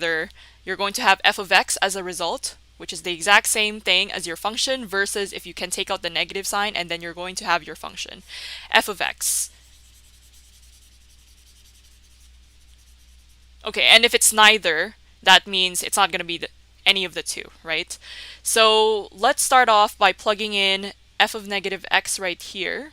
whether you're going to have f of x as a result, which is the exact same thing as your function, versus if you can take out the negative sign and then you're going to have your function, f of x. Okay, and if it's neither, that means it's not going to be any of the two, right? So let's start off by plugging in f of negative x right here.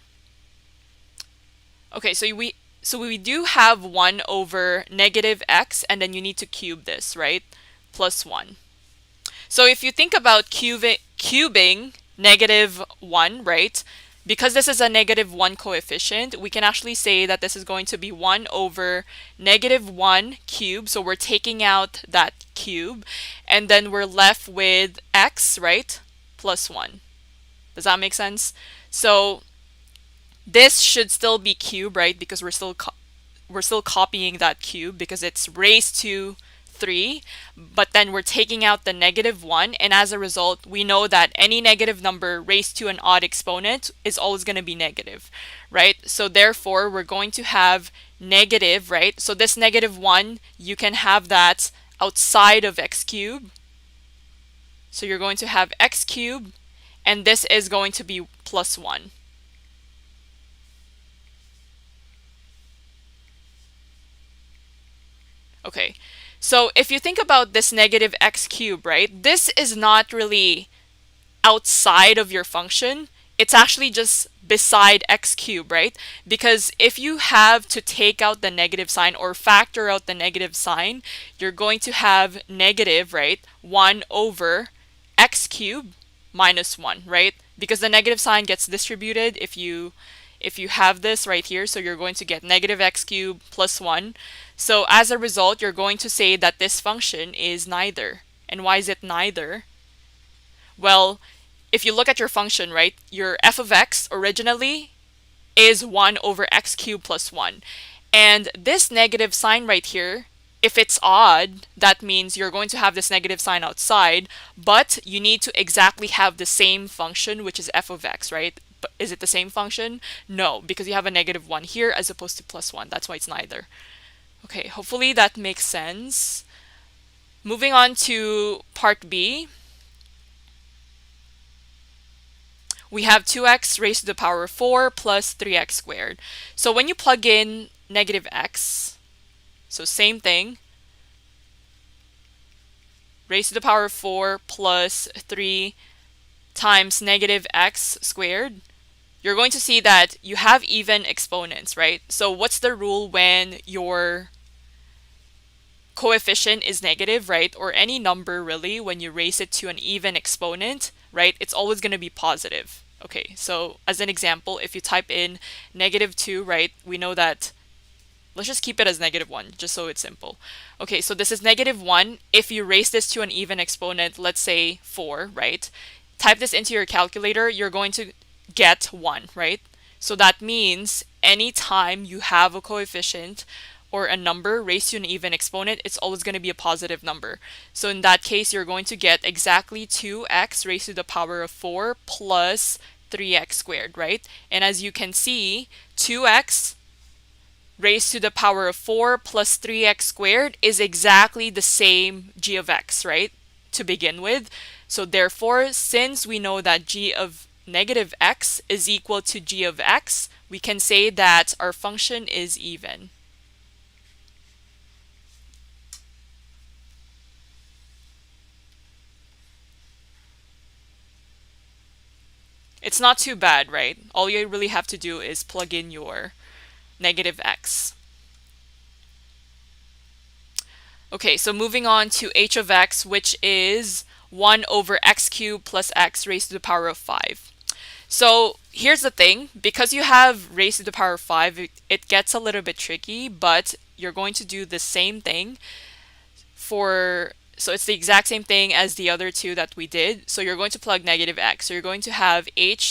Okay, so we do have 1 over negative x, and then you need to cube this, right? Plus 1. So if you think about cubing negative 1, right? Because this is a negative 1 coefficient, we can actually say that this is going to be 1 over negative 1 cubed. So we're taking out that cube, and then we're left with x, right? Plus 1. Does that make sense? So this should still be cube, right? Because we're still copying that cube because it's raised to 3, but then we're taking out the negative 1, and as a result, we know that any negative number raised to an odd exponent is always going to be negative, right? So therefore, we're going to have negative, right? So this negative 1, you can have that outside of x cubed. So you're going to have x cubed, and this is going to be plus 1. Okay, so if you think about this negative x cubed, right, this is not really outside of your function. It's actually just beside x cubed, right? Because if you have to take out the negative sign or factor out the negative sign, you're going to have negative, right, 1 over x cubed minus 1, right? Because the negative sign gets distributed if you have this right here, so you're going to get negative x cubed plus 1. So as a result, you're going to say that this function is neither. And why is it neither? Well, if you look at your function, right, your f of x originally is 1 over x cubed plus 1. And this negative sign right here, if it's odd, that means you're going to have this negative sign outside, but you need to exactly have the same function, which is f of x, right? But is it the same function? No, because you have a negative 1 here as opposed to plus 1. That's why it's neither. Okay, hopefully that makes sense. Moving on to part B. We have 2x raised to the power of 4 plus 3x squared. So when you plug in negative x, so same thing, raised to the power of 4 plus 3 times negative x squared, you're going to see that you have even exponents, right? So what's the rule when your coefficient is negative, right? Or any number really, when you raise it to an even exponent, right? It's always going to be positive. Okay, so as an example, if you type in negative 2, right? We know that, let's just keep it as negative 1, just so it's simple. Okay, so this is negative 1. If you raise this to an even exponent, let's say 4, right? Type this into your calculator, you're going to get 1, right? So that means anytime you have a coefficient or a number raised to an even exponent, it's always going to be a positive number. So in that case, you're going to get exactly 2x raised to the power of 4 plus 3x squared, right? And as you can see, 2x raised to the power of 4 plus 3x squared is exactly the same g of x, right? To begin with. So therefore, since we know that g of negative x is equal to g of x, we can say that our function is even. It's not too bad, right? All you really have to do is plug in your negative x. Okay, so moving on to h of x, which is 1 over x cubed plus x raised to the power of 5. So here's the thing, because you have raised to the power of 5, it gets a little bit tricky, but you're going to do the same thing so it's the exact same thing as the other two that we did. So you're going to plug negative x. So you're going to have h